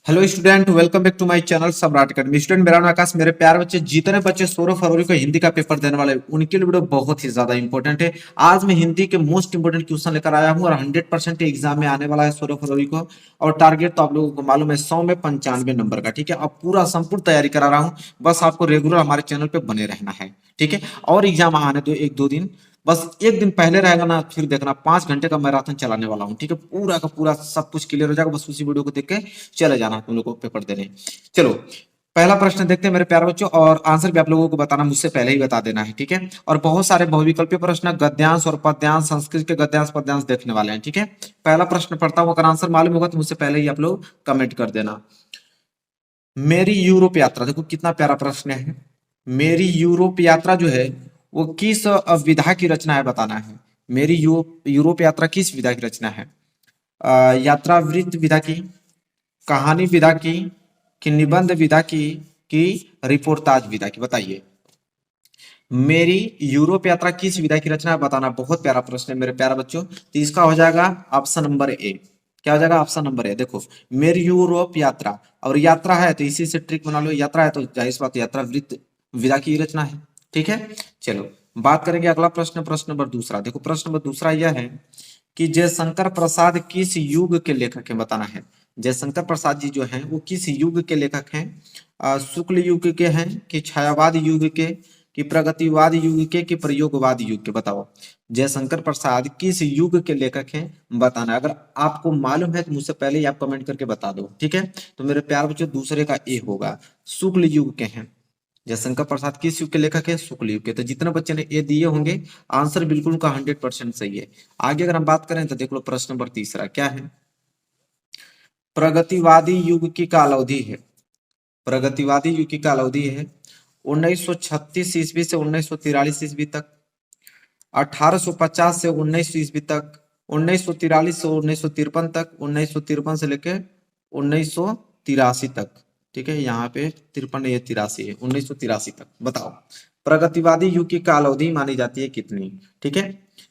Hello student, welcome back to my channel Samrat academy. Student, मेरा नाम आकाश। मेरे प्यारे बच्चे, जितने बच्चे 16 फरवरी को हिंदी का पेपर देने वाले हैं, उनके लिए वीडियो बहुत ही ज्यादा इंपॉर्टेंट है। आज मैं हिंदी के मोस्ट इंपोर्टेंट क्वेश्चन लेकर आया हूं और 100% एग्जाम में आने वाला है 16 फरवरी को। और टारगेट तो आप लोगों को मालूम है, 100 में 95 नंबर का। ठीक है, अब पूरा संपूर्ण तैयारी करा रहा हूँ। बस आपको रेगुलर हमारे चैनल पे बने रहना है। ठीक है, और एग्जाम आने दो एक दो दिन। बस एक दिन पहले रहेगा ना, फिर देखना 5 घंटे का मैराथन चलाने वाला हूँ। ठीक है, पूरा का पूरा सब कुछ क्लियर हो जाएगा। बस उसी वीडियो को देख के चले जाना तुम लोग को पेपर देने। चलो, पहला प्रश्न देखते हैं मेरे प्यारे बच्चों, और आंसर भी आप लोगों को बताना, मुझसे पहले ही बता देना है। ठीक है, और बहुत सारे बहुविकल्पीय प्रश्न, गद्यांश और पद्यांश, संस्कृत के गद्यांश पद्यांश देखने वाले हैं। ठीक है, पहला प्रश्न पढ़ता हूं, अगर आंसर मालूम होगा तो मुझसे पहले ही आप लोग कमेंट कर देना। मेरी यूरोप यात्रा, देखो कितना प्यारा प्रश्न है। मेरी यूरोप यात्रा जो है वो किस विधा की रचना है, बताना है। मेरी यूरोप यात्रा किस विधा की रचना है? यात्रा वृत्त विधा की, कहानी विधा की, कि निबंध विधा की रिपोर्टाज विधा की? बताइए, मेरी यूरोप यात्रा किस विधा की रचना है, बताना। बहुत प्यारा प्रश्न है मेरे प्यारे बच्चों। तो इसका हो जाएगा ऑप्शन नंबर ए। क्या हो जाएगा? Option number A. देखो, मेरी यूरोप यात्रा, और यात्रा है तो इसी से ट्रिक बना लो। यात्रा है तो जाहिर सी बात है, यात्रा वृत्त विधा की रचना है। ठीक है, चलो बात करेंगे अगला प्रश्न, प्रश्न नंबर दूसरा। देखो, प्रश्न नंबर दूसरा यह है कि जयशंकर प्रसाद किस युग के लेखक हैं, बताना है। जयशंकर प्रसाद जी जो हैं वो किस युग के लेखक हैं? शुक्ल युग के हैं, कि छायावाद युग के, कि प्रगतिवाद युग के, कि प्रयोगवाद युग के? बताओ, जयशंकर प्रसाद किस युग के लेखक हैं, बताना। अगर आपको मालूम है तो मुझसे पहले ही आप कमेंट करके बता दो। ठीक है, तो मेरे प्यार बच्चों, दूसरे का ए होगा, शुक्ल युग के हैं। जयशंकर प्रसाद किस युग के लेखक है? शुक्ल युग के। तो जितने बच्चे ने ए दिए होंगे, आंसर बिल्कुल उनका 100% सही है। आगे अगर हम बात करें तो देख लो, प्रश्न नंबर तीसरा क्या है? प्रगतिवादी युग की काल अवधि है। प्रगतिवादी युग की काल अवधि है 1936 ईस्वी से 1943 ईस्वी तक, 1850 से 19 ईस्वी तक, 1943 से 1953 तक, 1953 से लेके 1983 तक। ठीक है, यहाँ पे 53 ये 83 है, 1983 तक। बताओ, प्रगतिवादी युग की काल अवधि मानी जाती है कितनी? ठीक है,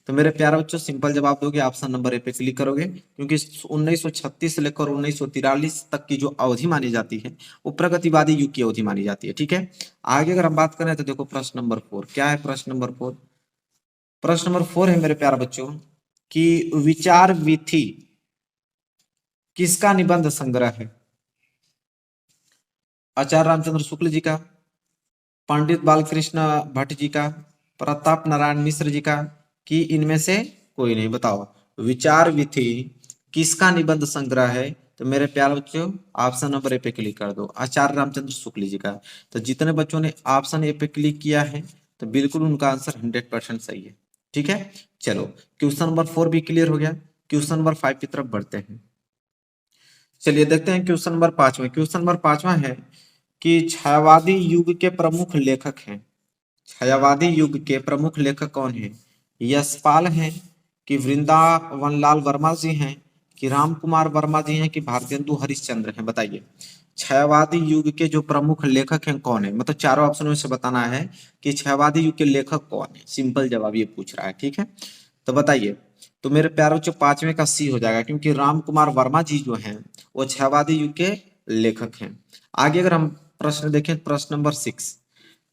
तो मेरे प्यारे बच्चों, सिंपल जवाब दोगे, ऑप्शन नंबर ए पे क्लिक करोगे, क्योंकि 1936 से लेकर 1943 तक की जो अवधि मानी जाती है वो प्रगतिवादी युग की अवधि मानी जाती है। ठीक है, आगे अगर हम बात करें तो देखो, प्रश्न नंबर 4 क्या है? प्रश्न नंबर 4, प्रश्न नंबर 4 है मेरे प्यारे बच्चों कि विचार विथि किसका निबंध संग्रह है? आचार्य रामचंद्र शुक्ल जी का, पंडित बालकृष्ण भट्ट जी का, प्रताप नारायण मिश्र जी का, कि इनमें से कोई नहीं? बताओ, विचार विथि किसका निबंध संग्रह है? तो मेरे प्यारे बच्चों, ऑप्शन नंबर ए पे क्लिक कर दो, आचार्य रामचंद्र शुक्ल जी का। तो जितने बच्चों ने ऑप्शन ए पे क्लिक किया है, तो बिल्कुल उनका आंसर 100% सही है। ठीक है, चलो, क्वेश्चन नंबर 4 भी क्लियर हो गया। क्वेश्चन नंबर 5 की तरफ बढ़ते हैं। चलिए देखते हैं क्वेश्चन नंबर 5 में। क्वेश्चन नंबर 5 है कि छायावादी युग के प्रमुख लेखक हैं। छायावादी युग के प्रमुख लेखक कौन हैं? यशपाल हैं, कि वृंदावन लाल वर्मा जी हैं, कि राम कुमार वर्मा जी हैं, कि भारतेंदु हरिश्चंद्र हैं? बताइए, छायावादी युग के जो प्रमुख लेखक हैं कौन है? मतलब चारों ऑप्शन में से बताना है कि छायावादी युग के लेखक कौन है। सिंपल जवाब ये पूछ रहा है। ठीक है, तो बताइए। तो मेरे प्यारों, जो 5वें का सी हो जाएगा, क्योंकि राम कुमार वर्मा जी जो हैं वो छायावादी युग के लेखक हैं। आगे अगर हम प्रश्न देखें, प्रश्न नंबर 6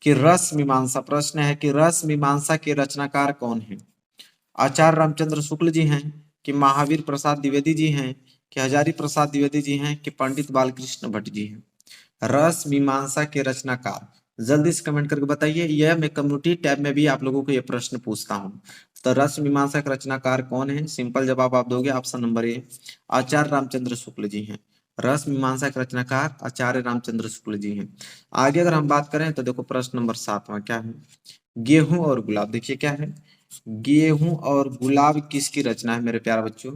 कि रस मीमांसा, प्रश्न है कि रस मीमांसा के रचनाकार कौन है? आचार्य रामचंद्र शुक्ल जी हैं, कि महावीर प्रसाद द्विवेदी जी हैं, कि हजारी प्रसाद द्विवेदी जी हैं, कि पंडित बालकृष्ण भट्ट जी हैं? रस मीमांसा के रचनाकार, जल्दी से कमेंट करके बताइए। यह मैं कम्युनिटी टैब में भी आप लोगों को यह प्रश्न पूछता हूँ। तो रस मीमांसा के रचनाकार कौन है? सिंपल जवाब आप दोगे, ऑप्शन नंबर ए, आचार्य रामचंद्र शुक्ल जी हैं। रस मीमांसा के रचनाकार आचार्य रामचंद्र शुक्ल जी हैं। आगे अगर हम बात करें तो देखो, प्रश्न नंबर 7वां क्या है? गेहूं और गुलाब। देखिए क्या है, गेहूं और गुलाब किसकी रचना है मेरे प्यारे बच्चों?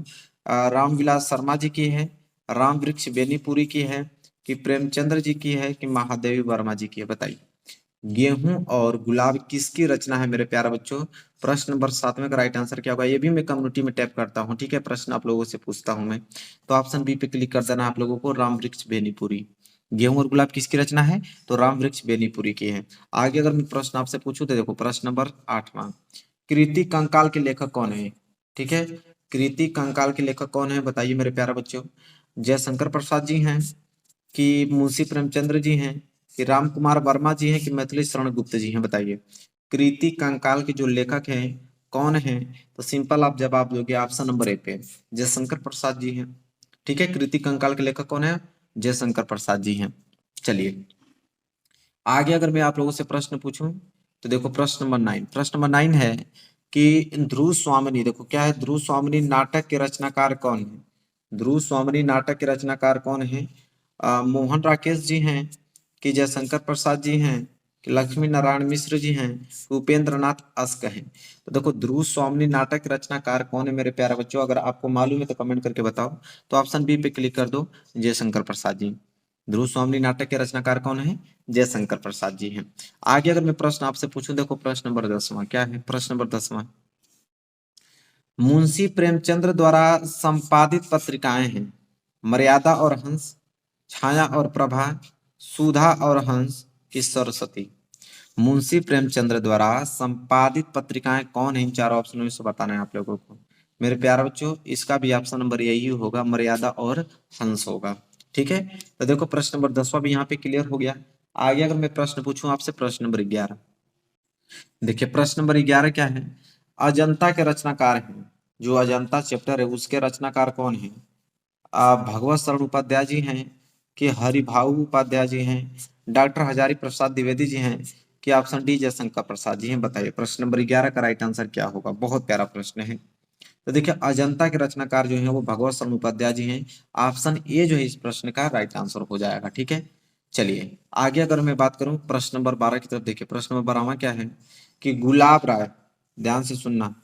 रामविलास शर्मा जी की है, राम वृक्ष बेनीपुरी की है, कि प्रेमचंद्र जी की है, कि महादेवी वर्मा जी की है? बताइए, गेहूं और गुलाब किसकी रचना है मेरे प्यारे बच्चों? प्रश्न नंबर 7 का राइट आंसर क्या होगा? ये भी मैं कम्युनिटी में टैप करता हूँ। ठीक है, प्रश्न आप लोगों से पूछता हूँ मैं। तो ऑप्शन बी पे क्लिक कर देना आप लोगों को, राम वृक्ष बेनीपुरी। गेहूं और गुलाब किसकी रचना है? तो राम वृक्ष बेनीपुरी की है। आगे अगर मैं प्रश्न आपसे पूछूं तो देखो, प्रश्न नंबर 8वां, कृति कंकाल के लेखक कौन है? ठीक है, कृति कंकाल के लेखक कौन है? बताइए मेरे प्यारे बच्चों। जयशंकर प्रसाद जी हैं, कि मुंशी प्रेमचंद्र जी हैं, कि राम कुमार वर्मा जी हैं, कि मैथिली शरण गुप्त जी हैं? बताइए। कृति कंकाल के जो लेखक हैं कौन हैं? तो सिंपल आप जवाब दोगे ऑप्शन नंबर ए पे, जयशंकर प्रसाद जी हैं। ठीक है, कृति कंकाल के लेखक कौन है? जयशंकर प्रसाद जी हैं। चलिए आगे अगर मैं आप लोगों से प्रश्न पूछूं तो देखो प्रश्न नंबर 9 है कि ध्रुव स्वामिनी, देखो क्या है, ध्रुव स्वामिनी नाटक के रचनाकार कौन है? ध्रुव स्वामिनी नाटक के रचनाकार कौन है? मोहन राकेश जी हैं, कि जयशंकर प्रसाद जी हैं, कि लक्ष्मी नारायण मिश्र जी हैं, कि उपेंद्र नाथ अस्क हैं? तो देखो ध्रुव स्वामिनी नाटक के रचनाकार कौन है मेरे प्यारे बच्चों? अगर आपको मालूम है तो कमेंट करके बताओ। तो ऑप्शन बी पे क्लिक कर दो, जयशंकर प्रसाद जी। ध्रुव स्वामिनी नाटक के रचनाकार कौन है? जयशंकर प्रसाद जी हैं। आगे अगर मैं प्रश्न आपसे पूछूं, देखो प्रश्न नंबर 10वां क्या है? प्रश्न नंबर 10वां, मुंशी प्रेमचंद्र द्वारा संपादित पत्रिकाएं हैं मर्यादा और हंस, छाया और प्रभा, सुधा और हंस, की सरस्वती? मुंशी प्रेमचंद्र द्वारा संपादित पत्रिकाएं कौन है? इन चारों ऑप्शनों में से बताना है आप लोगों को मेरे प्यारे बच्चों। इसका भी ऑप्शन नंबर यही होगा, मर्यादा और हंस होगा। ठीक है, तो देखो प्रश्न नंबर 10वां भी यहाँ पे क्लियर हो गया। आगे अगर मैं प्रश्न पूछूं आपसे, प्रश्न नंबर 11, देखिए प्रश्न नंबर 11 क्या है? अजंता के रचनाकार हैं, जो अजंता चैप्टर है उसके रचनाकार कौन है? भगवत शरण उपाध्याय जी हैं, कि हरिभाऊ उपाध्याय जी हैं, डॉक्टर हजारी प्रसाद द्विवेदी जी हैं, कि ऑप्शन डी जयशंकर प्रसाद जी हैं? बताइए प्रश्न नंबर 11 का राइट आंसर क्या होगा? बहुत प्यारा प्रश्न है। तो देखिए अजंता के रचनाकार जो है वो भगवत शरण उपाध्याय जी हैं। ऑप्शन ए जो है इस प्रश्न का राइट आंसर हो जाएगा। ठीक है, चलिए आगे अगर मैं बात करूं प्रश्न नंबर 12 की तरफ, देखिए प्रश्न नंबर 12वां क्या है कि गुलाब राय, ध्यान से सुनना,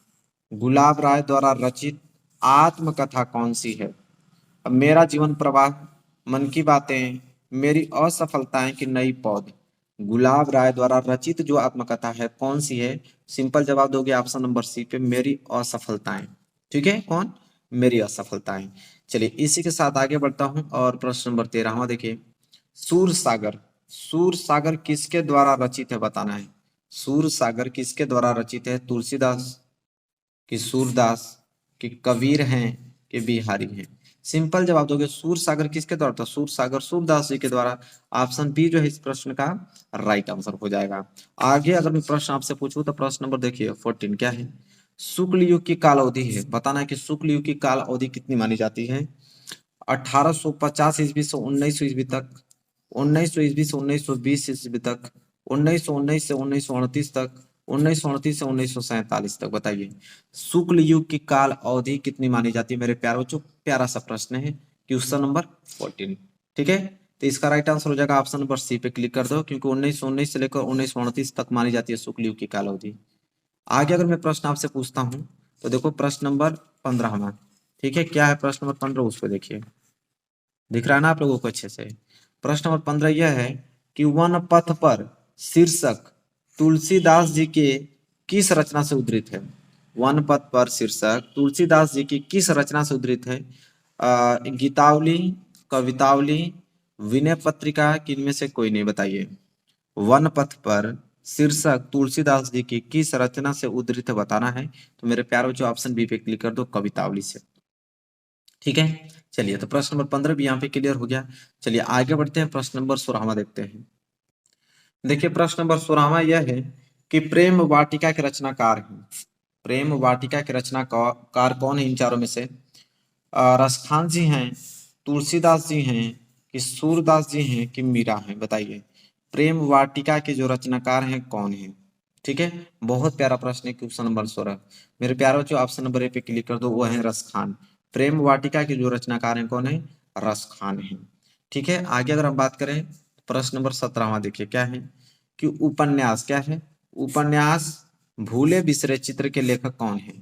गुलाब राय द्वारा रचित आत्मकथा कौन सी है? अब मेरा जीवन प्रवाह, मन की बातें, मेरी असफलताएं, की नई पौध? गुलाब राय द्वारा रचित जो आत्मकथा है कौन सी है? सिंपल जवाब दोगे ऑप्शन नंबर सी पे, मेरी असफलताएं। ठीक है, कौन? मेरी असफलताएं। चलिए इसी के साथ आगे बढ़ता हूं और प्रश्न नंबर 13वां देखिए, सूर सागर, सूर सागर किसके द्वारा रचित है? बताना है। सूर सागर किसके द्वारा रचित है? तुलसीदास, कि सूरदास, कि कबीर हैं, कि बिहारी हैं? सिंपल जवाब दोगे, सूर सागर किसके द्वारा था? सूर सागर सूरदास जी के द्वारा। ऑप्शन बी जो है इस प्रश्न का राइट आंसर हो जाएगा। आगे अगर मैं प्रश्न आपसे पूछूं तो प्रश्न नंबर देखिए 14 क्या है? शुक्ल युग की काल अवधि है, बताना है कि शुक्ल युग की काल अवधि कितनी मानी जाती है? 1850 ईस्वी से 1900 ईस्वी तक, 1900 ईस्वी से 1920 ईस्वी तक, 1919 से 1938 तक, 1938 से 1947 तक? बताइए शुक्ल युग की काल अवधि कितनी मानी जाती है मेरे प्यारे बच्चों? प्यारा सा प्रश्न है, क्वेश्चन नंबर 14। ठीक है, तो इसका राइट आंसर हो जाएगा ऑप्शन नंबर सी पे क्लिक कर दो, क्योंकि 1919 से लेकर 1938 तक मानी जाती है शुक्ल युग की काल अवधि। आगे अगर मैं प्रश्न आपसे पूछता हूँ तो देखो प्रश्न नंबर 15वां। ठीक है, क्या है प्रश्न नंबर 15? उसको देखिए, दिख रहा है ना आप लोगों को अच्छे से? प्रश्न नंबर 15 यह है कि वन पथ पर शीर्षक तुलसीदास जी के किस रचना से उद्धृत है? वन पथ पर शीर्षक तुलसीदास जी की किस रचना से उद्धृत है? गीतावली, कवितावली, विनय पत्रिका, कि इनमें से कोई नहीं? बताइए वन पथ पर शीर्षक तुलसीदास जी की किस रचना से उद्धृत है बताना है। तो मेरे प्यारे बच्चों ऑप्शन बी पे क्लिक कर दो, कवितावली से। ठीक है, चलिए तो प्रश्न नंबर 15 भी यहाँ पे क्लियर हो गया। चलिए आगे बढ़ते हैं, प्रश्न नंबर 16वां देखते हैं। देखिए प्रश्न नंबर 16वां यह है कि प्रेम वाटिका के रचनाकार हैं, प्रेम वाटिका के रचनाकार कौन है इन चारों में से? रसखान जी हैं, तुलसीदास जी हैं, कि सूरदास जी हैं, कि मीरा हैं? बताइए प्रेम वाटिका के जो रचनाकार हैं कौन है? ठीक है, बहुत प्यारा प्रश्न है, क्वेश्चन नंबर 16। मेरे प्यारे बच्चों ऑप्शन नंबर ए पे क्लिक कर दो, वो है रसखान। प्रेम वाटिका के जो रचनाकार हैं कौन है? रसखान है। ठीक है, आगे अगर हम बात करें प्रश्न नंबर 17वां देखिए क्या है कि उपन्यास क्या है? उपन्यास भूले बिसरे चित्र के लेखक कौन है?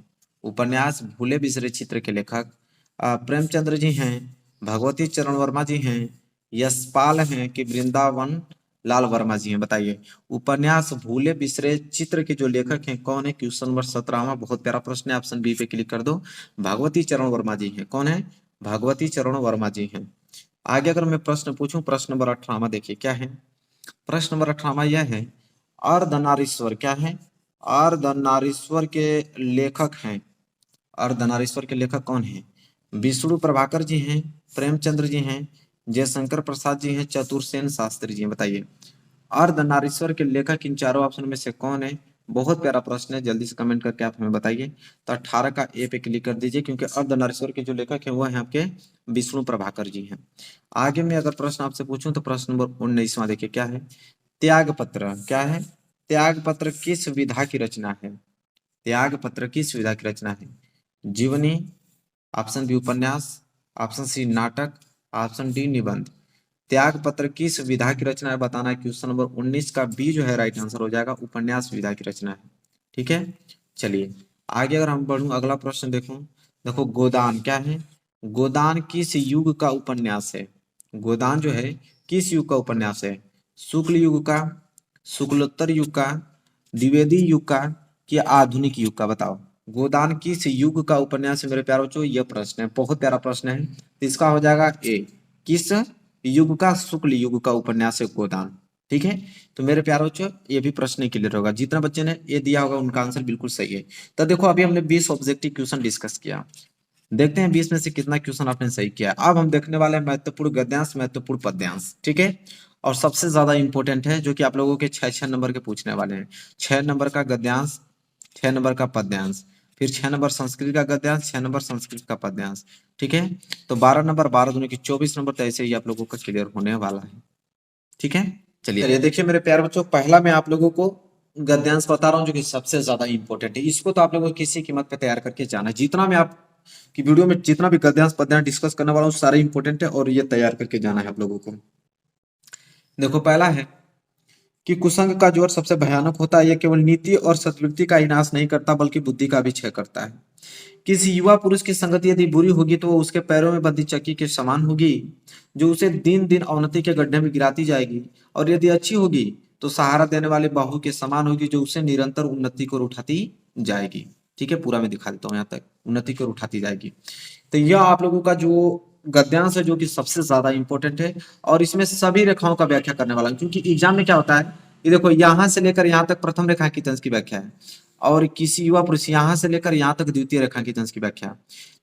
उपन्यास भूले बिसरे चित्र के लेखक प्रेमचंद्र जी हैं, भगवती चरण वर्मा जी हैं, यशपाल हैं, कि वृंदावन लाल वर्मा जी हैं? बताइए उपन्यास भूले बिसरे चित्र के जो लेखक हैं कौन है? क्वेश्चन नंबर 17वां, बहुत प्यारा प्रश्न है, ऑप्शन बी पे क्लिक कर दो, भगवती चरण वर्मा जी हैं। कौन है? भगवती चरण वर्मा जी हैं। आगे अगर मैं प्रश्न पूछूं प्रश्न नंबर 18वां देखिए क्या है? प्रश्न नंबर 18वां यह है अर्धनारीश्वर क्या है? अर्धनारीश्वर के लेखक हैं, अर्धनारीश्वर के लेखक कौन हैं? विष्णु प्रभाकर जी हैं, प्रेमचंद्र जी हैं, जयशंकर प्रसाद जी हैं, चतुर्सेन शास्त्री जी हैं। बताइए अर्धनारीश्वर के लेखक इन चारों ऑप्शन में से कौन है? बहुत प्यारा प्रश्न है, जल्दी से कमेंट करके आप हमें बताइए। तो 18 का ए पे क्लिक कर दीजिए, क्योंकि अर्धनारीश्वर के जो लेखक हैं वो हैं आपके विष्णु प्रभाकर जी हैं। आगे मैं अगर प्रश्न आपसे पूछूं तो प्रश्न नंबर 19वां देखिए क्या है। त्याग पत्र क्या है? त्याग पत्र किस विधा की रचना है? त्याग पत्र किस विधा की रचना है? जीवनी, ऑप्शन बी उपन्यास, ऑप्शन सी नाटक, ऑप्शन डी निबंध। त्याग पत्र किस विधा की रचना है बताना है। क्वेश्चन नंबर 19 का बी जो है राइट आंसर हो जाएगा, उपन्यास विधा की रचना है। ठीक है, चलिए आगे अगर हम बढ़ूं, अगला प्रश्न देखो। देखो गोदान क्या है? गोदान किस युग का उपन्यास है? गोदान जो है किस युग का उपन्यास है? शुक्ल युग का, शुक्लोत्तर युग का, द्विवेदी युग का, कि आधुनिक युग का? बताओ गोदान किस युग का उपन्यास है मेरे प्यारे बच्चों? यह प्रश्न है, बहुत प्यारा प्रश्न है। तो इसका हो जाएगा ए, किस युग का? शुक्ल युग का उपन्यास है गोदान। ठीक है, तो मेरे प्यारे बच्चों ये भी प्रश्न क्लियर होगा। जितना बच्चे ने ये दिया होगा उनका आंसर बिल्कुल सही है। तो देखो अभी हमने 20 ऑब्जेक्टिव क्वेश्चन डिस्कस किया, देखते हैं 20 में से कितना क्वेश्चन आपने सही किया। अब हम देखने वाले हैं महत्वपूर्ण गद्यांश, महत्वपूर्ण पद्यांश। ठीक है, और सबसे ज्यादा इंपॉर्टेंट है जो कि आप लोगों के 6 नंबर के पूछने वाले हैं। 6 नंबर का गद्यांश, 6 नंबर का पद्यांश, फिर 6 नंबर संस्कृत का गद्यांश, 6 नंबर संस्कृत का पद्यांश। ठीक है, तो 12 नंबर, 12 दूनी की 24 नंबर, तो ऐसे ही आप लोगों का क्लियर होने वाला है। ठीक है, चलिए देखिए मेरे प्यारे बच्चों, पहला मैं आप लोगों को गद्यांश बता रहा हूँ जो कि सबसे ज्यादा इंपॉर्टेंट है। इसको तो आप लोगों को किसी कीमत पे तैयार करके जाना है। जितना मैं आप की वीडियो में जितना भी गद्यांश पद्यांश डिस्कस करने वाला हूँ सारे इंपॉर्टेंट है, और ये तैयार करके जाना है आप लोगों को। देखो पहला है कि कुसंग का जोर सबसे भयानक होता है, यह केवल नीति और सद्वृत्ति का ही नाश नहीं करता बल्कि बुद्धि का भी क्षय करता है। किसी युवा पुरुष की संगति यदि बुरी होगी तो वो उसके पैरों में बंधी चक्की के समान होगी, जो उसे दिन दिन अवनति के गड्ढे में गिराती जाएगी। और यदि अच्छी होगी तो सहारा देने वाले बाहु के समान होगी, जो उसे निरंतर उन्नति को उठाती जाएगी। ठीक है, पूरा मैं दिखा देता हूँ यहाँ तक, उन्नति को उठाती जाएगी। तो यह आप लोगों का जो गद्यांश है जो कि सबसे ज्यादा इंपॉर्टेंट है, और इसमें सभी रेखाओं का व्याख्या करने वाला हूं, क्योंकि एग्जाम में क्या होता है, ये देखो यहाँ से लेकर यहाँ तक प्रथम रेखांकित की व्याख्या है, और किसी युवा पुरुष यहाँ से लेकर यहाँ तक द्वितीय रेखांकित की व्याख्या।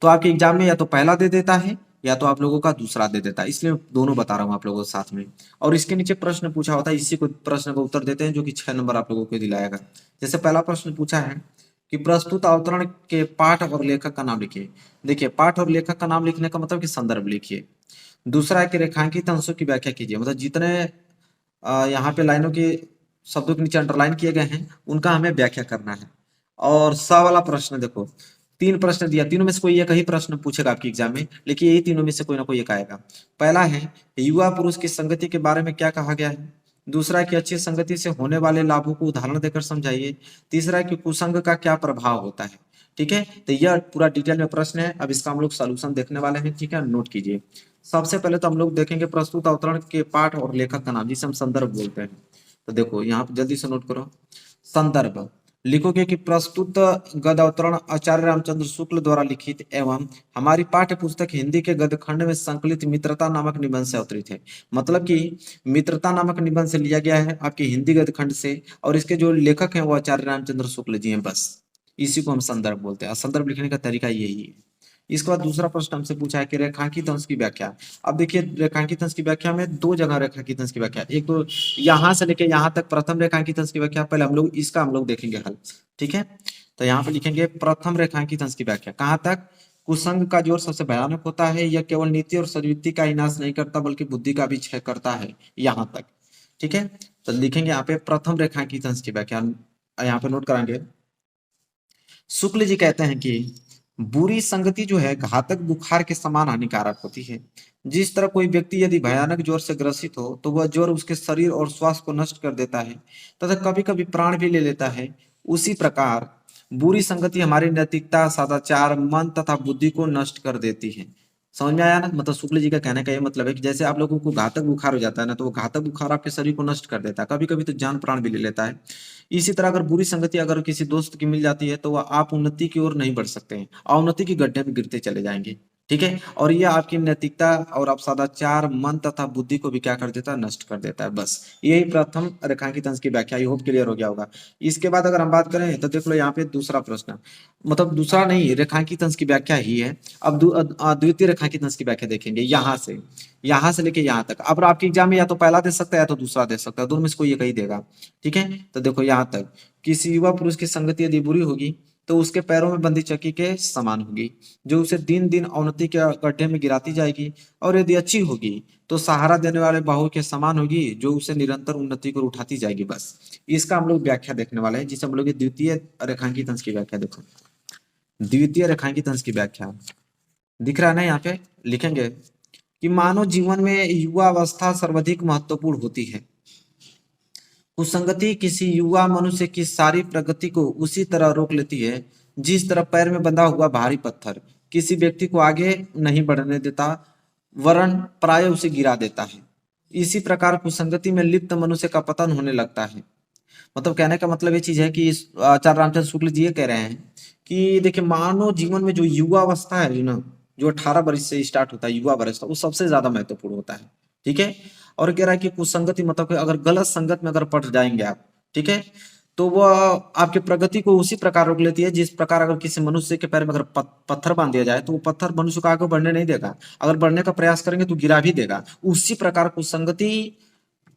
तो आपके एग्जाम में या तो पहला दे देता है या तो आप लोगों का दूसरा दे देता है, इसलिए दोनों बता रहा हूँ आप लोगों को साथ में। और इसके नीचे प्रश्न पूछा होता है, इसी को प्रश्न का उत्तर देते हैं, जो कि 6 नंबर आप लोगों को दिलाएगा। जैसे पहला प्रश्न पूछा है कि प्रस्तुत अवतरण के पाठ और लेखक का नाम लिखिए। देखिए पाठ और लेखक का नाम लिखने का मतलब कि संदर्भ लिखिए। दूसरा है कि रेखांकित अंशों की व्याख्या कीजिए, मतलब जितने यहाँ पे लाइनों के शब्दों के नीचे अंडरलाइन किए गए हैं उनका हमें व्याख्या करना है। और स वाला प्रश्न देखो, 3 प्रश्न दिया, तीनों में से कोई एक ही प्रश्न पूछेगा आपके एग्जाम में, लेकिन यही तीनों में से कोई ना कोई एक आएगा। पहला है युवा पुरुष की संगति के बारे में क्या कहा गया है। दूसरा है कि अच्छी संगति से होने वाले लाभों को उदाहरण देकर समझाइए। तीसरा है कि कुसंग का क्या प्रभाव होता है। ठीक है, तो यह पूरा डिटेल में प्रश्न है, अब इसका हम लोग सॉल्यूशन देखने वाले हैं। ठीक है, नोट कीजिए। सबसे पहले तो हम लोग देखेंगे प्रस्तुत अवतरण के पाठ और लेखक का नाम, जिसे हम संदर्भ बोलते हैं। तो देखो यहाँ पे जल्दी से नोट करो, संदर्भ लिखोगे कि प्रस्तुत गद अवतरण आचार्य रामचंद्र शुक्ल द्वारा लिखित एवं हमारी पाठ्य पुस्तक हिंदी के गद खंड में संकलित मित्रता नामक निबंध से अवतरित है। मतलब कि मित्रता नामक निबंध से लिया गया है आपके हिंदी गद खंड से, और इसके जो लेखक हैं वो आचार्य रामचंद्र शुक्ल जी हैं, बस इसी को हम संदर्भ बोलते हैं। संदर्भ लिखने का तरीका यही है। इसके बाद दूसरा प्रश्न हमसे पूछा है कि रेखांकित अंश की व्याख्या। अब देखिए रेखांकित अंश की व्याख्या में दो जगह रेखांकित अंश की व्याख्या, एक तो यहाँ से लेके यहाँ तक प्रथम रेखांकित अंश की व्याख्या, पहले हम लोग इसका हम लोग देखेंगे हल। ठीक है, तो यहाँ पे लिखेंगे प्रथम रेखांकित अंश की व्याख्या, कहाँ तक, कुसंग का जोर सबसे भयानक होता है, यह केवल नीति और सद्वृत्ति का ही नाश नहीं करता बल्कि बुद्धि का भी क्षय करता है, यहाँ तक। ठीक है, तो लिखेंगे यहाँ पे प्रथम रेखांकित अंश की व्याख्या, यहाँ पे नोट कराएंगे। शुक्ल जी कहते हैं कि बुरी संगति जो है घातक बुखार के समान हानिकारक होती है। जिस तरह कोई व्यक्ति यदि भयानक ज्वर से ग्रसित हो तो वह ज्वर उसके शरीर और स्वास्थ्य को नष्ट कर देता है तथा कभी कभी प्राण भी ले लेता है, उसी प्रकार बुरी संगति हमारी नैतिकता, सदाचार, मन तथा बुद्धि को नष्ट कर देती है। समझ में आया ना? मतलब शुक्ल जी का कहने का ये मतलब है कि जैसे आप लोगों को घातक बुखार हो जाता है ना, तो वो घातक बुखार आपके शरीर को नष्ट कर देता है, कभी कभी तो जान प्राण भी ले लेता है। इसी तरह अगर बुरी संगति अगर किसी दोस्त की मिल जाती है तो वह आप उन्नति की ओर नहीं बढ़ सकते हैं, अवनति की गड्ढे में गिरते चले जाएंगे। ठीक है। और ये आपकी नैतिकता और आप सदाचार, मन तथा बुद्धि को भी क्या कर देता है, नष्ट कर देता है। बस यही प्रथम रेखांकित अंश की व्याख्या, आई होप क्लियर हो गया होगा। इसके बाद अगर हम बात करें तो देख लो यहाँ पे दूसरा प्रश्न, मतलब दूसरा नहीं, रेखांकित अंश की व्याख्या ही है। अब द्वितीय रेखांकित अंश की व्याख्या देखेंगे, यहाँ से लेके यहाँ तक। अब आपके एग्जाम में या तो पहला दे सकता है या तो दूसरा दे सकता है, दोनों में से कोई एक ही देगा। ठीक है, तो देखो यहाँ तक, किसी युवा पुरुष की संगति यदि बुरी होगी तो उसके पैरों में बंदी चक्की के समान होगी, जो उसे दिन दिन अवनति के गड्ढे में गिराती जाएगी। और यदि अच्छी होगी तो सहारा देने वाले बाहु के समान होगी, जो उसे निरंतर उन्नति को उठाती जाएगी। बस इसका हम लोग व्याख्या देखने वाले हैं, जिसे हम लोग द्वितीय रेखांकित अंश की व्याख्या देखो। द्वितीय रेखांकित अंश की व्याख्या दिख रहा है ना, यहाँ पे लिखेंगे कि मानव जीवन में युवा अवस्था सर्वाधिक महत्वपूर्ण होती है। कुसंगति किसी युवा मनुष्य की सारी प्रगति को उसी तरह रोक लेती है जिस तरह पैर में बंधा हुआ भारी पत्थर किसी व्यक्ति को आगे नहीं बढ़ने देता, वरन प्राय उसे गिरा देता है। इसी प्रकार कुसंगति में लिप्त मनुष्य का पतन होने लगता है। मतलब कहने का मतलब ये चीज है कि आचार्य रामचंद्र शुक्ल जी ये कह रहे हैं कि देखिए, मानव जीवन में जो युवा अवस्था है ना, जो 18 वर्ष से स्टार्ट होता है युवा अवस्था, वो सबसे ज्यादा महत्वपूर्ण होता है। ठीक है, और कह रहा है कि कुसंगति मतलब कि अगर गलत संगत में अगर पड़ जाएंगे आप, ठीक है, तो वह आपकी प्रगति को उसी प्रकार रोक लेती है जिस प्रकार अगर किसी मनुष्य के पैर में अगर पत्थर बांध दिया जाए तो वो पत्थर मनुष्य को आगे बढ़ने नहीं देगा, अगर बढ़ने का प्रयास करेंगे तो गिरा भी देगा। उसी प्रकार कुसंगति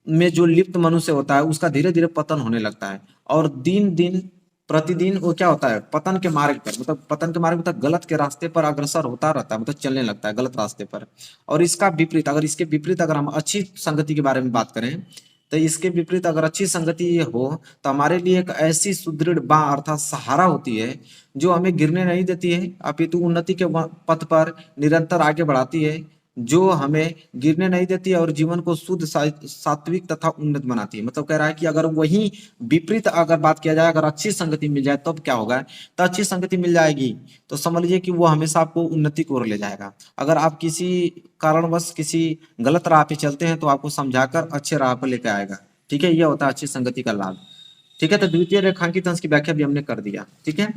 में जो लिप्त मनुष्य होता है उसका धीरे धीरे पतन होने लगता है, और दिन दिन प्रतिदिन वो क्या होता है, पतन के मार्ग पर, मतलब पतन के मार्ग मतलब गलत के रास्ते पर अग्रसर होता रहता है, मतलब चलने लगता है गलत रास्ते पर। और इसका विपरीत, अगर इसके विपरीत अगर हम अच्छी संगति के बारे में बात करें, तो इसके विपरीत अगर अच्छी संगति हो तो हमारे लिए एक ऐसी सुदृढ़ बाह अर्थात सहारा होती है जो हमें गिरने नहीं देती है, अपितु उन्नति के पथ पर निरंतर आगे बढ़ाती है, जो हमें गिरने नहीं देती है और जीवन को शुद्ध सात्विक तथा उन्नत बनाती है। मतलब कह रहा है कि अगर वही विपरीत अगर बात किया जाए, अगर अच्छी संगति मिल जाए तब क्या होगा, तो अच्छी संगति मिल जाएगी तो समझ लीजिए कि वो हमेशा आपको उन्नति की ओर ले जाएगा। अगर आप किसी कारणवश किसी गलत राह पे चलते हैं तो आपको समझाकर अच्छे राह पर लेकर आएगा। ठीक है, यह होता है अच्छी संगति का लाभ। ठीक है, तो द्वितीय रेखांकित अंश की व्याख्या भी हमने कर दिया। ठीक है,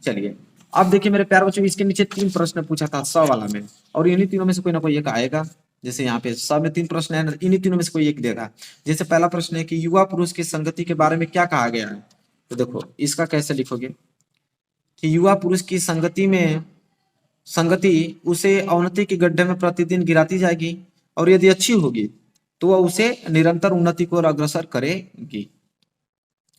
चलिए अब देखिए मेरे प्यारे बच्चों, इसके नीचे 3 प्रश्न पूछा था 100 वाला में, और इन्हीं तीनों में से कोई ना कोई एक आएगा। जैसे यहाँ पे 100 में 3 प्रश्न है, इन्हीं तीनों में से कोई एक देगा। जैसे पहला प्रश्न है कि युवा पुरुष की संगति के बारे में क्या कहा गया है, तो देखो इसका कैसे लिखोगे कि युवा पुरुष की संगति उसे अवनति के गड्ढे में प्रतिदिन गिराती जाएगी, और यदि अच्छी होगी तो वह उसे निरंतर उन्नति को अग्रसर करेगी।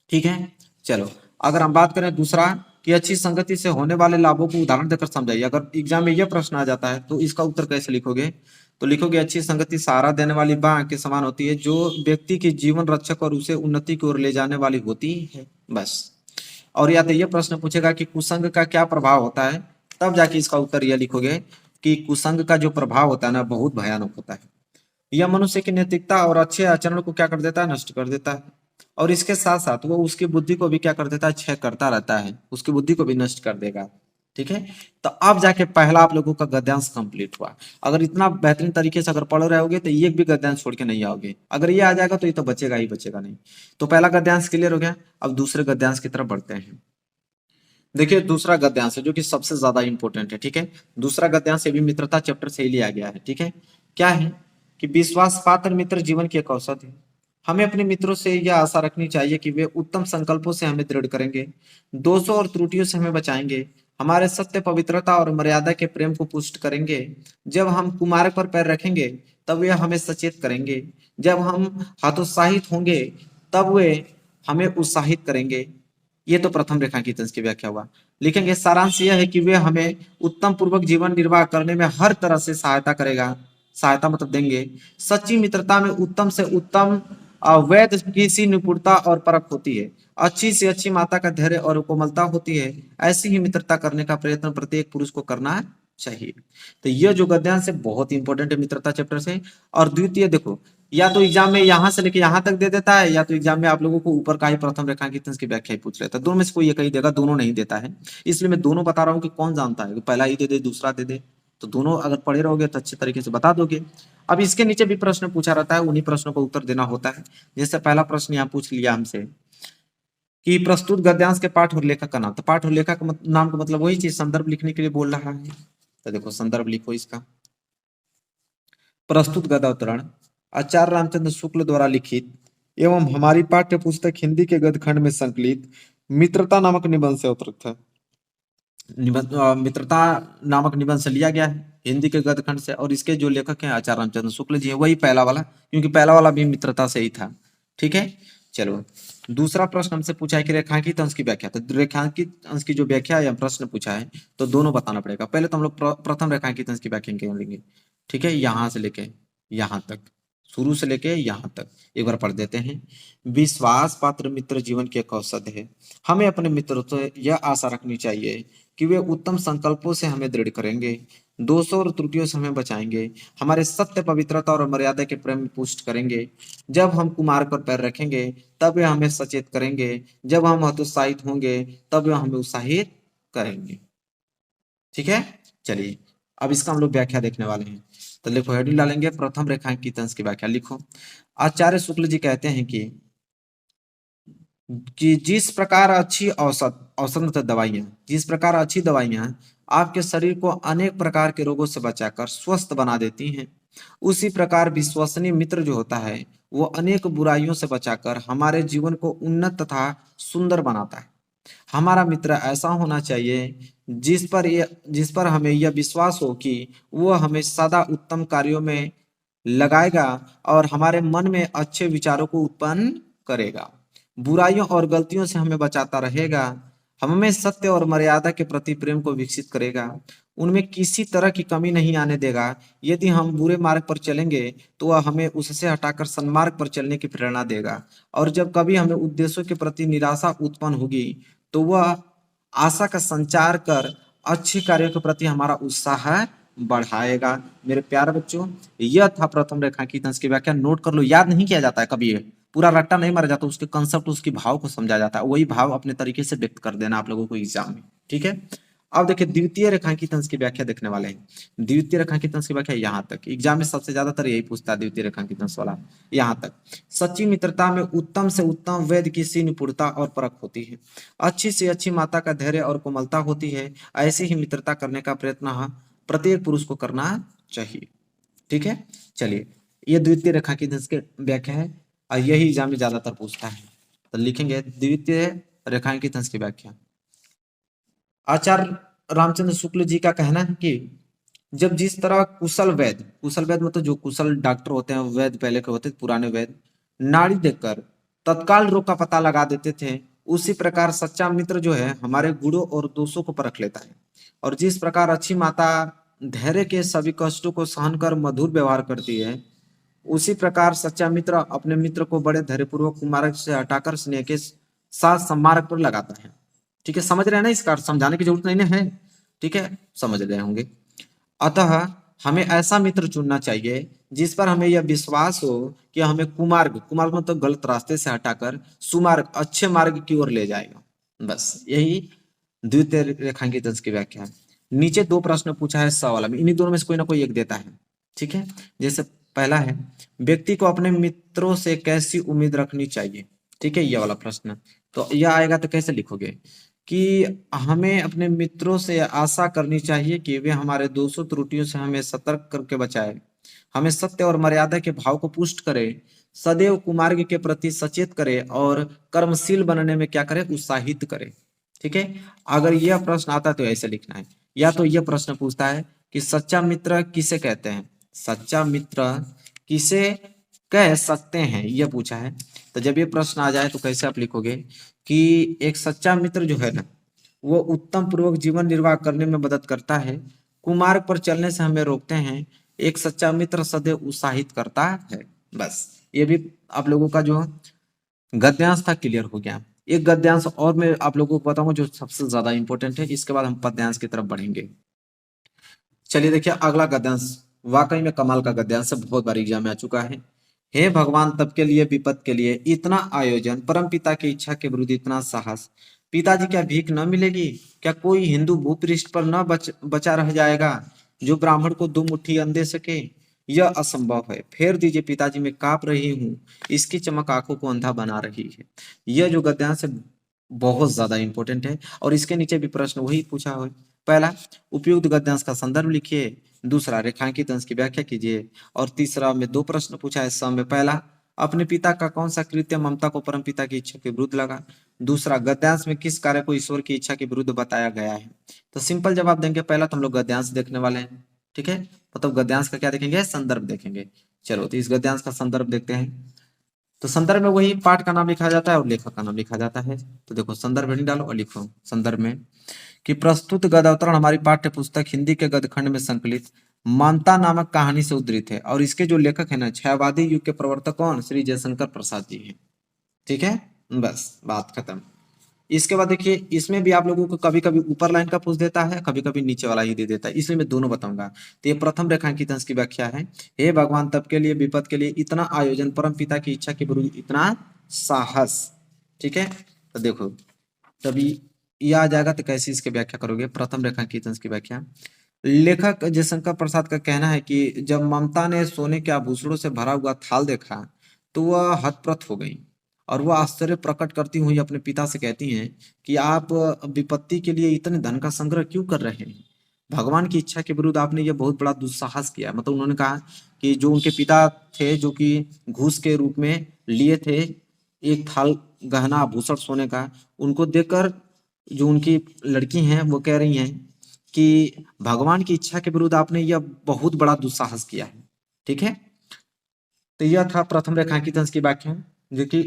ठीक है, चलो अगर हम बात करें दूसरा कि अच्छी संगति से होने वाले लाभों को उदाहरण देकर समझाइए। अगर एग्जाम में यह प्रश्न आ जाता है तो इसका उत्तर कैसे लिखोगे, तो लिखोगे अच्छी संगति सहारा देने वाली बांह के समान होती है, जो व्यक्ति के जीवन रक्षक और उसे उन्नति की ओर ले जाने वाली होती है। बस। और या तो यह प्रश्न पूछेगा कि कुसंग का क्या प्रभाव होता है, तब जाके इसका उत्तर यह लिखोगे कि कुसंग का जो प्रभाव होता है ना, बहुत भयानक होता है। यह मनुष्य की नैतिकता और अच्छे आचरण को क्या कर देता है, नष्ट कर देता है। और इसके साथ साथ वो उसकी बुद्धि को भी क्या कर देता है, क्षय करता रहता है, उसकी बुद्धि को भी नष्ट कर देगा। ठीक है, तो अब जाके पहला आप लोगों का गद्यांश कंप्लीट हुआ। अगर इतना बेहतरीन तरीके से अगर पढ़ रहे होगे तो एक भी गद्यांश छोड़ के नहीं आओगे। अगर ये आ जाएगा तो ये तो बचेगा ही बचेगा नहीं। तो पहला गद्यांश क्लियर हो गया, अब दूसरे गद्यांश की तरफ बढ़ते हैं। देखिए दूसरा गद्यांश है जो कि सबसे ज्यादा इंपॉर्टेंट है। ठीक है, दूसरा गद्यांश ये भी मित्रता चैप्टर से ही लिया गया है। ठीक है, क्या है कि विश्वास पात्र मित्र जीवन की एक औसत है। हमें अपने मित्रों से यह आशा रखनी चाहिए कि वे उत्तम संकल्पों से हमें दृढ़ करेंगे, दोषों और त्रुटियों से हमें बचाएंगे, हमारे सत्य, पवित्रता और मर्यादा के प्रेम को पुष्ट करेंगे। जब हम कुमार्ग पर पैर रखेंगे तब वे हमें सचेत करेंगे, जब हम हतोत्साहित होंगे तब वे हमें उत्साहित करेंगे। ये तो प्रथम रेखांकित अंश की व्याख्या हुआ। लिखेंगे सारांश यह है कि वे हमें उत्तम पूर्वक जीवन निर्वाह करने में हर तरह से सहायता करेगा, सहायता मतलब देंगे। सच्ची मित्रता में उत्तम से उत्तम वैध की सी निपुणता और परख होती है, अच्छी से अच्छी माता का धैर्य और कोमलता होती है। ऐसी ही मित्रता करने का प्रयत्न प्रत्येक पुरुष को करना चाहिए। तो यह जो गद्यांश है बहुत इंपॉर्टेंट है मित्रता चैप्टर से। और द्वितीय देखो, या तो एग्जाम में यहां से लेके यहां तक दे देता है, या तो एग्जाम में आप लोगों को ऊपर का ही प्रथम रेखांकित अंश की व्याख्या ही पूछ लेता है। दोनों में से कोई एक ही देगा, दोनों नहीं देता है। इसलिए मैं दोनों बता रहा हूँ कि कौन जानता है कि पहला ही दे दे दूसरा दे दे, तो दोनों अगर पढ़े रहोगे तो अच्छे तरीके से बता दोगे। अब इसके नीचे भी प्रश्न पूछा रहता है, उन्हीं प्रश्नों का उत्तर देना होता है। जैसे पहला प्रश्न यहाँ पूछ लिया हमसे कि प्रस्तुत गद्यांश के पाठ और लेखक का नाम, तो पाठ और लेखक नाम का मतलब वही चीज संदर्भ लिखने के लिए बोल रहा है। तो देखो संदर्भ लिखो इसका। प्रस्तुत गद्यावतरण आचार्य रामचंद्र शुक्ल द्वारा लिखित एवं हमारी पाठ्य पुस्तक हिंदी के गद्यखंड में संकलित मित्रता नामक निबंध से अवतरित है। मित्रता नामक निबंध से लिया गया है हिंदी के गद्यखंड से, और इसके जो लेखक हैं आचार्य रामचंद्र शुक्ल जी है, वही पहला वाला, क्योंकि पहला वाला भी मित्रता से ही था। ठीक है, चलो दूसरा प्रश्न हमसे पूछा है कि रेखांकित अंश की व्याख्या। तो रेखांकित अंश की जो व्याख्या या प्रश्न पूछा है तो दोनों बताना पड़ेगा। पहले तो हम लोग प्रथम रेखांकित अंश की व्याख्या क्यों लेंगे। ठीक है, यहां से लेके यहां तक, शुरू से लेके यहां तक एक बार पढ़ देते हैं। विश्वास पात्र मित्र जीवन के एक औषध है। हमें अपने मित्रों से यह आशा रखनी चाहिए कि वे उत्तम संकल्पों से हमें दृढ़ करेंगे, दोषों और त्रुटियों से हमें बचाएंगे, हमारे सत्य पवित्रता और मर्यादा के प्रेम में पुष्ट करेंगे। जब हम कुमार्ग पर पैर रखेंगे तब वे हमें सचेत करेंगे, जब हम हतोत्साहित होंगे तब वे हमें उत्साहित करेंगे। ठीक है, चलिए अब इसका हम लोग व्याख्या देखने वाले हैं। तो लिखो, हेडिंग डालेंगे प्रथम रेखांकित अंश की व्याख्या। लिखो, आचार्य शुक्ल जी कहते हैं कि जिस प्रकार अच्छी औसत औसत मतलब दवाइयां, जिस प्रकार अच्छी दवाइयां आपके शरीर को अनेक प्रकार के रोगों से बचाकर स्वस्थ बना देती हैं, उसी प्रकार विश्वसनीय मित्र जो होता है वो अनेक बुराइयों से बचाकर हमारे जीवन को उन्नत तथा सुंदर बनाता है। हमारा मित्र ऐसा होना चाहिए जिस पर हमें यह विश्वास हो कि वो हमें सदा उत्तम कार्यों में लगाएगा और हमारे मन में अच्छे विचारों को उत्पन्न करेगा, बुराइयों और गलतियों से हमें बचाता रहेगा, हमें सत्य और मर्यादा के प्रति प्रेम को विकसित करेगा, उनमें किसी तरह की कमी नहीं आने देगा। यदि हम बुरे मार्ग पर चलेंगे तो वह हमें उससे हटाकर सन्मार्ग पर चलने की प्रेरणा देगा, और जब कभी हमें उद्देश्यों के प्रति निराशा उत्पन्न होगी तो वह आशा का संचार कर अच्छे कार्यों के प्रति हमारा उत्साह बढ़ाएगा। मेरे प्यारे बच्चों, यह था प्रथम रेखांकित अंश की व्याख्या। नोट कर लो, याद नहीं किया जाता है कभी, पूरा रट्टा नहीं मारा जाता, उसके कंसेप्ट उसकी भाव को समझा जाता है, वही भाव अपने तरीके से व्यक्त कर देना आप लोगों को एग्जाम में। ठीक है, अब देखिए द्वितीय रेखांकित अंश की व्याख्या देखने वाले हैं। द्वितीय रेखांकित अंश की व्याख्या यहाँ तक, एग्जाम में सबसे ज्यादातर यही पूछता है द्वितीय रेखांकित अंश वाला। यहाँ तक, सच्ची मित्रता में उत्तम से उत्तम वैद्य की सी निपुणता और परख होती है, अच्छी से अच्छी माता का धैर्य और कोमलता होती है। ऐसी ही मित्रता करने का प्रयत्न प्रत्येक पुरुष को करना चाहिए। ठीक है, चलिए ये द्वितीय रेखांकित अंश की व्याख्या है और यही एग्जाम में ज्यादातर पूछता है। तो लिखेंगे द्वितीय रेखांकित अंश की व्याख्या। आचार्य रामचंद्र शुक्ल जी का कहना है कि जब जिस तरह कुशल वैद्य मतलब जो कुशल डॉक्टर होते हैं, वैद्य पहले के होते थे, पुराने वैद्य नाड़ी देखकर तत्काल रोग का पता लगा देते थे, उसी प्रकार सच्चा मित्र जो है हमारे गुणों और दोषों को परख लेता है। और जिस प्रकार अच्छी माता धैर्य के सभी कष्टों को सहन कर मधुर व्यवहार करती है, उसी प्रकार सच्चा मित्र अपने मित्र को बड़े धैर्यपूर्वक कुमार्ग से हटाकर स्नेह के साथ सम्मार्ग पर लगाता है। ठीक है, समझ रहे हैं ना, इसका समझाने की जरूरत नहीं है। ठीक है, समझ रहे होंगे। अतः हमें ऐसा मित्र चुनना चाहिए जिस पर हमें यह विश्वास हो कि हमें कुमार्ग मतलब तो गलत रास्ते से हटाकर सुमार्ग अच्छे मार्ग की ओर ले जाएगा। बस यही द्वितीय रेखांकित अंश की व्याख्या है। नीचे दो प्रश्न पूछा है स वाला में, इन्हीं दोनों में से कोई ना कोई एक देता है। ठीक है, जैसे पहला है व्यक्ति को अपने मित्रों से कैसी उम्मीद रखनी चाहिए। ठीक है, यह वाला प्रश्न तो यह आएगा तो कैसे लिखोगे कि हमें अपने मित्रों से आशा करनी चाहिए कि वे हमारे दोषों त्रुटियों से हमें सतर्क करके बचाए, हमें सत्य और मर्यादा के भाव को पुष्ट करे, सदैव कुमार्ग के प्रति सचेत करे और कर्मशील बनने में क्या करे, उत्साहित करे। ठीक है, अगर यह प्रश्न आता है तो ऐसे लिखना है। या तो यह प्रश्न पूछता है कि सच्चा मित्र किसे कहते हैं, सच्चा मित्र किसे कह सकते हैं, यह पूछा है। तो जब ये प्रश्न आ जाए तो कैसे आप लिखोगे कि एक सच्चा मित्र जो है ना वो उत्तम पूर्वक जीवन निर्वाह करने में मदद करता है, कुमार्ग पर चलने से हमें रोकते हैं, एक सच्चा मित्र सदैव उत्साहित करता है। बस ये भी आप लोगों का जो गद्यांश था क्लियर हो गया। एक गद्यांश और मैं आप लोगों को बताऊंगा जो सबसे ज्यादा इंपॉर्टेंट है, इसके बाद हम पद्यांश की तरफ बढ़ेंगे। चलिए देखिए अगला गद्यांश वाकई में कमाल का गद्यांश है, बहुत बार एग्जाम में आ चुका है। हे भगवान, तब के लिए विपद के लिए इतना आयोजन, परम पिता की इच्छा के विरुद्ध इतना साहस, पिताजी क्या भीख न मिलेगी, क्या कोई हिंदू भूपृष्ठ पर न बचा रह जाएगा जो ब्राह्मण को दो मुट्ठी अन्न दे सके। यह असंभव है, फेर दीजिए पिताजी, मैं कांप रही हूँ, इसकी चमक आंखों को अंधा बना रही है। यह जो गद्यांश है बहुत ज्यादा इंपॉर्टेंट है और इसके नीचे भी प्रश्न वही पूछा हुआ है पहला, उपयुक्त गद्यांश का संदर्भ लिखिए। दूसरा, रेखांकित अंश की व्याख्या कीजिए। और तीसरा में 2 प्रश्न पूछा है इस सम में। पहला, अपने पिता का कौन सा कृत्य ममता को परम पिता की इच्छा के विरुद्ध लगा। दूसरा, गद्यांश में किस कार्य को ईश्वर की इच्छा के विरुद्ध बताया गया है। तो सिंपल जवाब देंगे। पहला तो हम लोग गद्यांश देखने वाले हैं, ठीक है, मतलब गद्यांश का क्या देखेंगे, संदर्भ देखेंगे। चलो तो इस गद्यांश का संदर्भ देखते हैं। तो संदर्भ में वही पाठ का नाम लिखा जाता है और लेखक का नाम लिखा जाता है। तो देखो संदर्भ हेडिंग डालो और लिखो संदर्भ में कि प्रस्तुत गद अवतरण हमारी पाठ्य पुस्तक हिंदी के गदखंड में संकलित ममता नामक कहानी से उद्धृत है। और इसके जो लेखक है ना, छायावादी युग के प्रवर्तक कौन, श्री जयशंकर प्रसाद जी हैं। ठीक है, बस बात खत्म। इसके बाद देखिए, इसमें भी आप लोगों को कभी कभी ऊपर लाइन का पूछ देता है, कभी कभी नीचे वाला ही दे देता है, इसलिए मैं दोनों बताऊंगा। तो ये प्रथम रेखांकित अंश की व्याख्या है। हे भगवान, तब के लिए विपद के लिए इतना आयोजन, परम पिता की इच्छा के विरुद्ध इतना साहस। ठीक है, तो देखो तभी यह आ जाएगा। तो कैसे इसकी व्याख्या करोगे, प्रथम रेखांकित अंश की व्याख्या। लेखक जयशंकर प्रसाद का कहना है कि जब ममता ने सोने के आभूषणों से भरा हुआ थाल देखा तो वह हतप्रथ हो गई और वह आश्चर्य प्रकट करती हुई अपने पिता से कहती हैं कि आप विपत्ति के लिए इतने धन का संग्रह क्यों कर रहे हैं। भगवान की इच्छा के विरुद्ध आपने यह बहुत बड़ा दुस्साहस किया। मतलब उन्होंने कहा कि जो उनके पिता थे, जो कि घूस के रूप में लिए थे एक थाल गहना आभूषण सोने का, उनको देखकर जो उनकी लड़की हैं वो कह रही हैं कि भगवान की इच्छा के विरुद्ध आपने यह बहुत बड़ा दुस्साहस किया है। ठीक है, तो यह था प्रथम रेखांकित अंश की व्याख्या, जो कि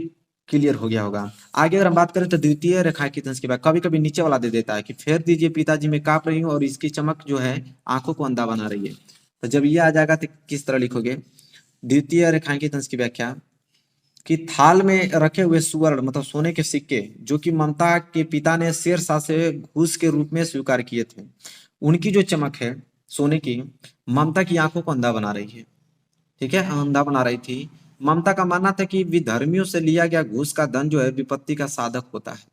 क्लियर हो गया होगा। आगे अगर हम बात करें तो द्वितीय रेखांकित अंश की व्याख्या, कभी कभी नीचे वाला दे देता है कि फेर दीजिए पिताजी, मैं कांप रही हूँ और इसकी चमक जो है आंखों को अंधा बना रही है। तो जब ये आ जाएगा तो किस तरह लिखोगे, द्वितीय रेखांकित अंश की व्याख्या कि थाल में रखे हुए सुवर्ण मतलब सोने के सिक्के, जो कि ममता के पिता ने शेरशाह से घूस के रूप में स्वीकार किए थे, उनकी जो चमक है सोने की, ममता की आंखों को अंधा बना रही है। ठीक है, अंधा बना रही थी। ममता का मानना था कि विधर्मियों से लिया गया घूस का धन जो है विपत्ति का साधक होता है।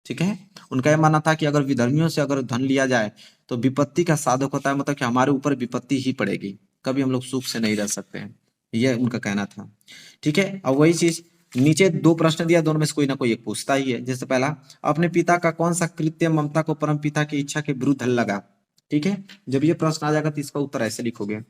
ठीक है, उनका यह मानना था कि अगर विधर्मियों से अगर धन लिया जाए तो विपत्ति का साधक होता है, मतलब कि हमारे ऊपर विपत्ति ही पड़ेगी, कभी हम लोग सुख से नहीं रह सकते हैं, यह उनका कहना था। ठीक है, अब वही चीज नीचे 2 प्रश्न दिया, दोनों में से कोई ना कोई एक पूछता ही है। जैसे पहला, अपने पिता का कौन सा कृत्य ममता को परम पिता की इच्छा के विरुद्ध लगा। ठीक है, जब ये प्रश्न आ जाएगा तो इसका उत्तर ऐसे लिखोगे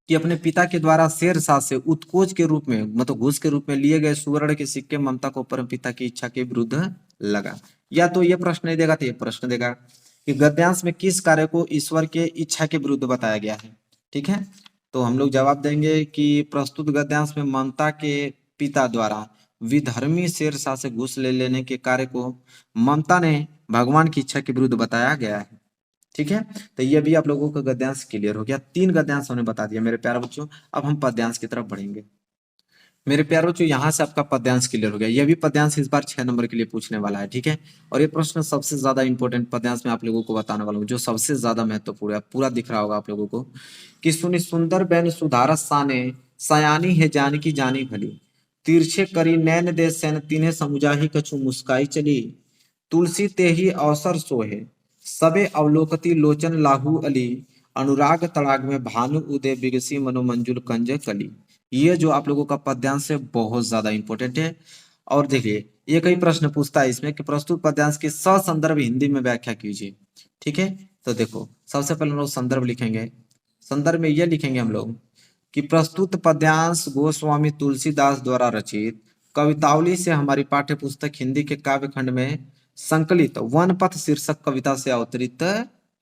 कि अपने पिता के द्वारा शेरशाह से उत्कोच के रूप में मतलब घूस के रूप में लिए गए सुवर्ण के सिक्के ममता को परम पिता की इच्छा के विरुद्ध लगा। या तो ये प्रश्न नहीं देगा तो ये प्रश्न देगा कि गद्यांश में किस कार्य को ईश्वर के इच्छा के विरुद्ध बताया गया है। ठीक है, तो हम लोग जवाब देंगे कि प्रस्तुत गद्यांश में ममता के पिता द्वारा विधर्मी शेरशाह से घूस ले लेने के कार्य को ममता ने भगवान की इच्छा के विरुद्ध बताया गया है। ठीक है, तो ये भी आप लोगों का गद्यांश क्लियर हो गया। 3 गद्यांश हमने बता दिया मेरे प्यारे बच्चों। अब हम पद्यांश की तरफ बढ़ेंगे। मेरे प्यारे बच्चों, यहाँ से आपका पद्यांश क्लियर हो गया। यह भी पद्यांश इस बार 6 नंबर के लिए पूछने वाला है। ठीक है, और ये प्रश्न सबसे ज्यादा इंपॉर्टेंट पद्यांश में आप लोगों को बताने वाला हूँ, जो सबसे ज्यादा महत्वपूर्ण है। पूरा दिख रहा होगा आप लोगों को कि सुनी सुंदर बैन सुधारस साने, सयानी है जानकी जानी भली, तिरछे करी नैन दे सैन तीन्हे समुझाही कछु मुस्काई चली, तुलसी ते ही अवसर सोहे, सबे अवलोकती लोचन लाहू अली, अनुराग तड़ाग में भानु उदय बिगसी मनोमंजुल कंज कली। ये जो आप लोगों का पद्यांश है बहुत ज्यादा इंपॉर्टेंट है। और देखिए, ये कई प्रश्न पूछता है इसमें कि प्रस्तुत पद्यांश की ससंदर्भ हिंदी में व्याख्या कीजिए। ठीक है, तो देखो सबसे पहले हम लोग संदर्भ लिखेंगे। संदर्भ में यह लिखेंगे हम लोग कि प्रस्तुत पद्यांश गोस्वामी तुलसीदास द्वारा रचित कवितावली से हमारी पाठ्य पुस्तक हिंदी के काव्य खंड में संकलित वनपथ शीर्षक कविता से अवतरित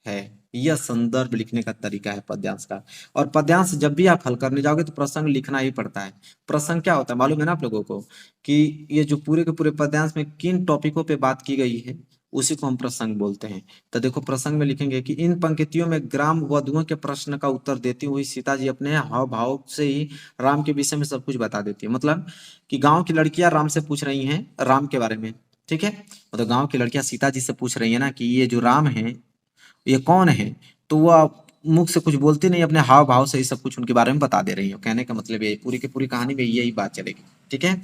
है। यह संदर्भ लिखने का तरीका है पद्यांश का। और पद्यांश जब भी आप हल करने जाओगे तो प्रसंग लिखना ही पड़ता है। प्रसंग क्या होता है मालूम है ना आप लोगों को, कि ये जो पूरे के पूरे पद्यांश में किन टॉपिकों पे बात की गई है उसी को हम प्रसंग बोलते हैं। तो देखो प्रसंग में लिखेंगे कि इन पंक्तियों में ग्राम वधुओं के प्रश्न का उत्तर देती हुई सीता जी अपने हाव भाव से ही राम के विषय में सब कुछ बता देती है। मतलब कि गांव की लड़कियां राम से पूछ रही हैं राम के बारे में। ठीक है, मतलब गांव की लड़कियां सीता जी से पूछ रही है ना कि ये जो राम है ये कौन है, तो वह मुख से कुछ बोलती नहीं, अपने हाव भाव से ही सब कुछ उनके बारे में बता दे रही है। कहने का मतलब यही पूरी की पूरी कहानी में यही बात चलेगी। ठीक है,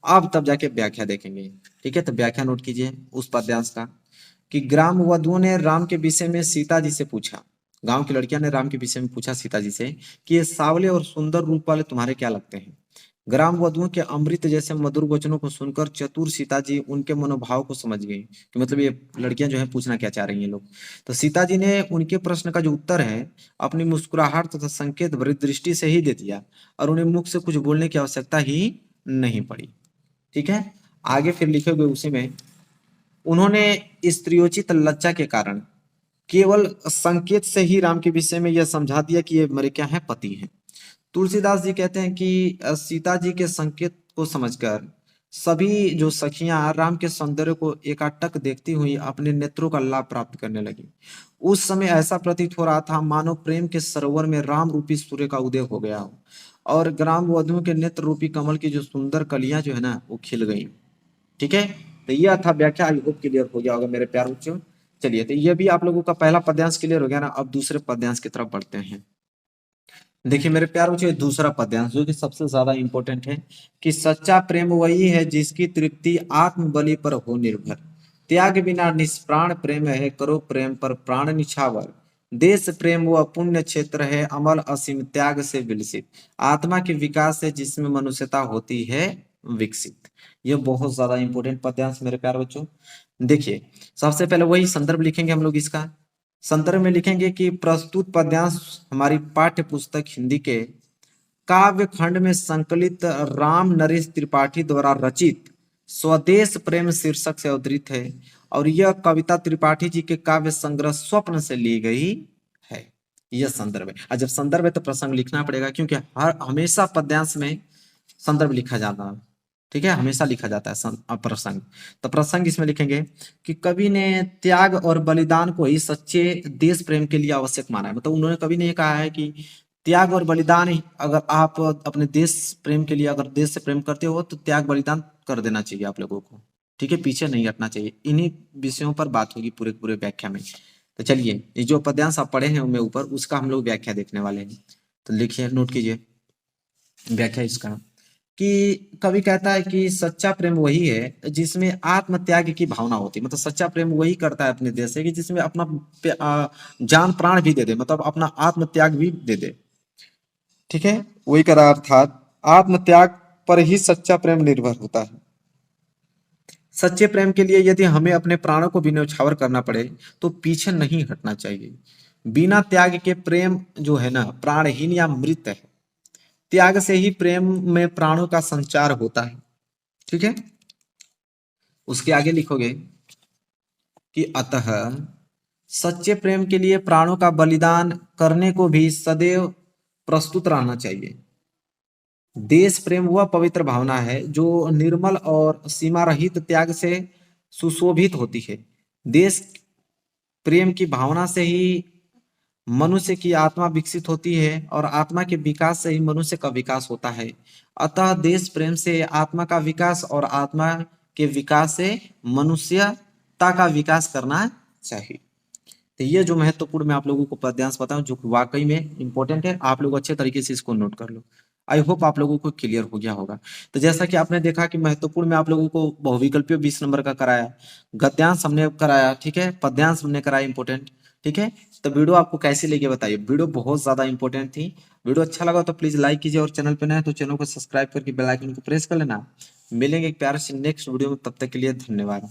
अब तब जाके व्याख्या देखेंगे। ठीक है, तो व्याख्या नोट कीजिए उस पद्यांश का कि ग्राम वधुओं ने राम के विषय में सीता जी से पूछा, गांव की लड़कियां ने राम के विषय में पूछा सीता जी से कि ये सावले और सुंदर रूप वाले तुम्हारे क्या लगते हैं। ग्राम वधुओं के अमृत जैसे मधुर वचनों को सुनकर चतुर सीता जी उनके मनोभाव को समझ गई कि मतलब ये लड़कियां जो है पूछना क्या चाह रही हैं लोग। तो सीता जी ने उनके प्रश्न का जो उत्तर है अपनी मुस्कुराहट तथा संकेत भरी दृष्टि से ही दे दिया और उन्हें मुख से कुछ बोलने की आवश्यकता ही नहीं पड़ी। ठीक है, आगे फिर लिखे हुए उसी में, उन्होंने स्त्रियोचित लज्जा के कारण केवल संकेत से ही राम के विषय में यह समझा दिया कि ये मेरे क्या है, पति हैं। तुलसीदास जी कहते हैं कि सीता जी के संकेत को समझकर सभी जो सखियां राम के सौंदर्य को एकाटक देखती हुई अपने नेत्रों का लाभ प्राप्त करने लगी। उस समय ऐसा प्रतीत हो रहा था मानो प्रेम के सरोवर में राम रूपी सूर्य का उदय हो गया हो और ग्राम वधुओं के नेत्र रूपी कमल की जो सुंदर कलियां जो है ना वो खिल गई। ठीक है, तो यह था व्याख्या। आई होप क्लियर हो गया होगा मेरे प्यारे बच्चों। चलिए, तो ये भी आप लोगों का पहला पद्यांश क्लियर हो गया ना। अब दूसरे पद्यांश की तरफ बढ़ते हैं। देखिए मेरे प्यारे बच्चों, दूसरा पद्यांश जो कि सबसे ज्यादा इंपॉर्टेंट है कि सच्चा प्रेम वही है जिसकी तृप्ति आत्म बलि पर हो निर्भर। त्याग बिना निष्प्राण प्रेम है, करो प्रेम पर प्राण निछावर। देश प्रेम वह पुण्य क्षेत्र है, अमल असीम त्याग से विलसित। आत्मा के विकास से जिसमें मनुष्यता होती है विकसित। ये बहुत ज्यादा इंपॉर्टेंट पद्यांश मेरे प्यारे बच्चों। देखिए, सबसे पहले वही संदर्भ लिखेंगे हम लोग। इसका संदर्भ में लिखेंगे कि प्रस्तुत पद्यांश हमारी पाठ्य पुस्तक हिंदी के काव्य खंड में संकलित राम नरेश त्रिपाठी द्वारा रचित स्वदेश प्रेम शीर्षक से अवतरित है और यह कविता त्रिपाठी जी के काव्य संग्रह स्वप्न से ली गई है। यह संदर्भ है। और जब संदर्भ है तो प्रसंग लिखना पड़ेगा, क्योंकि हर हमेशा पद्यांश में संदर्भ लिखा जाता है। ठीक है, हमेशा लिखा जाता है प्रसंग। तो प्रसंग इसमें लिखेंगे कि कवि ने त्याग और बलिदान को ही सच्चे देश प्रेम के लिए आवश्यक माना है। मतलब उन्होंने कवि ने ये कहा है कि त्याग और बलिदान ही, अगर आप अपने देश प्रेम के लिए अगर देश से प्रेम करते हो तो त्याग बलिदान कर देना चाहिए आप लोगों को। ठीक है, पीछे नहीं हटना चाहिए। इन्हीं विषयों पर बात होगी पूरे पूरे व्याख्या में। तो चलिए, ये जो पद्यांश आप पढ़े हैं उनमें ऊपर, उसका हम लोग व्याख्या देखने वाले हैं। तो लिखिए, नोट कीजिए व्याख्या इसका कि कवि कहता है कि सच्चा प्रेम वही है जिसमें आत्म त्याग की भावना होती है। मतलब सच्चा प्रेम वही करता है अपने देश से कि जिसमें अपना जान प्राण भी दे दे, मतलब अपना आत्म त्याग भी दे दे। ठीक है, वही करा, अर्थात आत्म त्याग पर ही सच्चा प्रेम निर्भर होता है। सच्चे प्रेम के लिए यदि हमें अपने प्राणों को भी न्यौछावर करना पड़े तो पीछे नहीं हटना चाहिए। बिना त्याग के प्रेम जो है ना प्राणहीन या मृत है। त्याग से ही प्रेम में प्राणों का संचार होता है। ठीक है, उसके आगे लिखोगे कि अतः सच्चे प्रेम के लिए प्राणों का बलिदान करने को भी सदैव प्रस्तुत रहना चाहिए। देश प्रेम वह पवित्र भावना है जो निर्मल और सीमा रहित त्याग से सुशोभित होती है। देश प्रेम की भावना से ही मनुष्य की आत्मा विकसित होती है और आत्मा के विकास से ही मनुष्य का विकास होता है। अतः देश प्रेम से आत्मा का विकास और आत्मा के विकास से मनुष्यता का विकास करना चाहिए। तो ये जो महत्वपूर्ण मैं आप लोगों को पद्यांश बताऊं जो वाकई में इंपॉर्टेंट है, आप लोग अच्छे तरीके से इसको नोट कर लो। आई होप आप लोगों को क्लियर हो गया होगा। तो जैसा कि आपने देखा कि महत्वपूर्ण में आप लोगों को बहुविकल्पीय 20 नंबर का कराया, गद्यांश हमने कराया, ठीक है, पद्यांश हमने कराया इंपॉर्टेंट। ठीक है, तो वीडियो आपको कैसी लगी बताइए। वीडियो बहुत ज्यादा इंपॉर्टेंट थी। वीडियो अच्छा लगा तो प्लीज लाइक कीजिए और चैनल पे नए हैं तो चैनल को सब्सक्राइब करके बेल आइकन को प्रेस कर लेना। मिलेंगे एक प्यारे से नेक्स्ट वीडियो में, तब तक के लिए धन्यवाद।